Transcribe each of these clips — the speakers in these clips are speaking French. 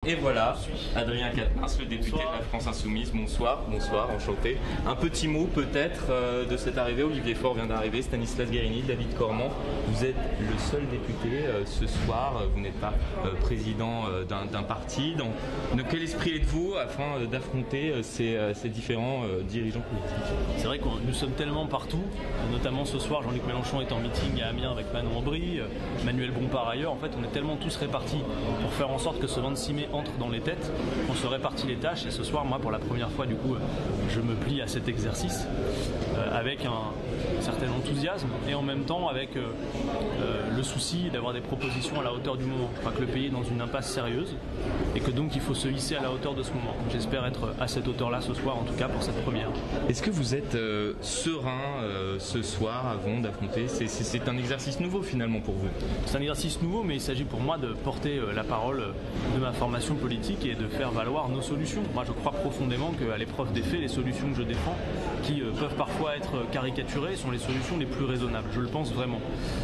Et voilà, Adrien Quatennens, le député de la France Insoumise. Bonsoir, bonsoir, enchanté. Un petit mot peut-être de cette arrivée. Olivier Faure vient d'arriver, Stanislas Guerini, David Cormand. Vous êtes le seul député ce soir. Vous n'êtes pas président d'un parti. Dans quel esprit êtes-vous afin d'affronter ces différents dirigeants politiques? C'est vrai que nous sommes tellement partout, notamment ce soir, Jean-Luc Mélenchon est en meeting à Amiens avec Manon Aubry, Manuel Bompard ailleurs. En fait, on est tellement tous répartis pour faire en sorte que ce 26 mai entre dans les têtes, qu'on se répartit les tâches. Et ce soir, moi, pour la première fois, du coup, je me plie à cet exercice avec un certain enthousiasme et en même temps avec le souci d'avoir des propositions à la hauteur du moment. Je crois que le pays est dans une impasse sérieuse et que donc il faut se hisser à la hauteur de ce moment. J'espère être à cette hauteur-là ce soir, en tout cas pour cette première. Est-ce que vous êtes serein ce soir avant d'affronter? C'est un exercice nouveau finalement pour vous? C'est un exercice nouveau, mais il s'agit pour moi de porter la parole de ma formation politique et de faire valoir nos solutions. Moi, je crois profondément qu'à l'épreuve des faits, les solutions que je défends, qui peuvent parfois être caricaturées, sont les solutions les plus raisonnables. Je le pense vraiment.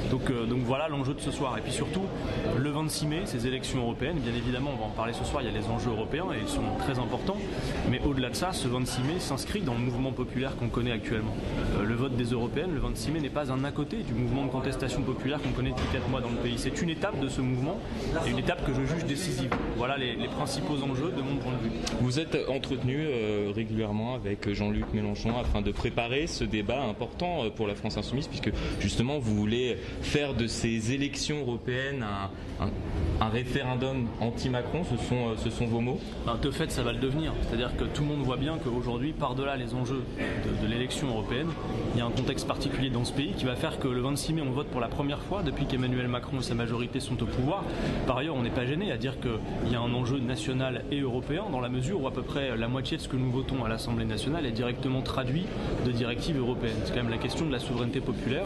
Donc voilà l'enjeu de ce soir. Et puis surtout, le 26 mai, ces élections européennes, bien évidemment, on va en parler ce soir, il y a les enjeux européens et ils sont très importants. Mais au-delà de ça, ce 26 mai s'inscrit dans le mouvement populaire qu'on connaît actuellement. Le vote des européennes, le 26 mai, n'est pas un à côté du mouvement de contestation populaire qu'on connaît depuis 4 mois dans le pays. C'est une étape de ce mouvement et une étape que je juge décisive. Voilà les principaux enjeux de mon point de vue. Vous êtes entretenu régulièrement avec Jean-Luc Mélenchon afin de préparer ce débat important pour la France Insoumise, puisque justement vous voulez faire de ces élections européennes un référendum anti-Macron, ce sont vos mots? De fait, ça va le devenir. C'est-à-dire que tout le monde voit bien qu'aujourd'hui, par-delà les enjeux de l'élection européenne, il y a un contexte particulier dans ce pays qui va faire que le 26 mai, on vote pour la première fois depuis qu'Emmanuel Macron et sa majorité sont au pouvoir. Par ailleurs, on n'est pas gêné à dire qu'il y a un enjeu national et européen dans la mesure où à peu près la moitié de ce que nous votons à l'Assemblée nationale est directement traduit de directives européennes. C'est quand même la question de la souveraineté populaire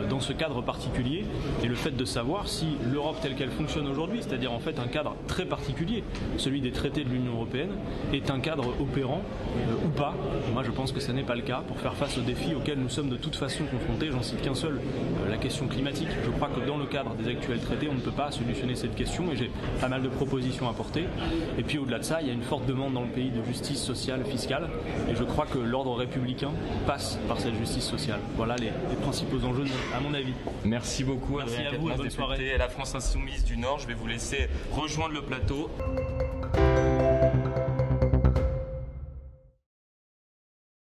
dans ce cadre particulier et le fait de savoir si l'Europe telle qu'elle fonctionne aujourd'hui, c'est-à-dire en fait un cadre très particulier, celui des traités de l'Union européenne, est un cadre opérant ou pas. Moi je pense que ce n'est pas le cas pour faire face aux défis auxquels nous sommes de toute façon confrontés. J'en cite qu'un seul, la question climatique. Je crois que dans le cadre des actuels traités, on ne peut pas solutionner cette question et j'ai pas mal de propositions à porter. Et puis au-delà de ça, il y a une forte demande dans le pays de justice sociale, fiscale et je crois que l'ordre républicain passe par cette justice sociale. Voilà les principaux enjeux à mon avis. Merci beaucoup. Merci à vous, bonne soirée. À la France Insoumise du Nord, je vais vous laisser rejoindre le plateau.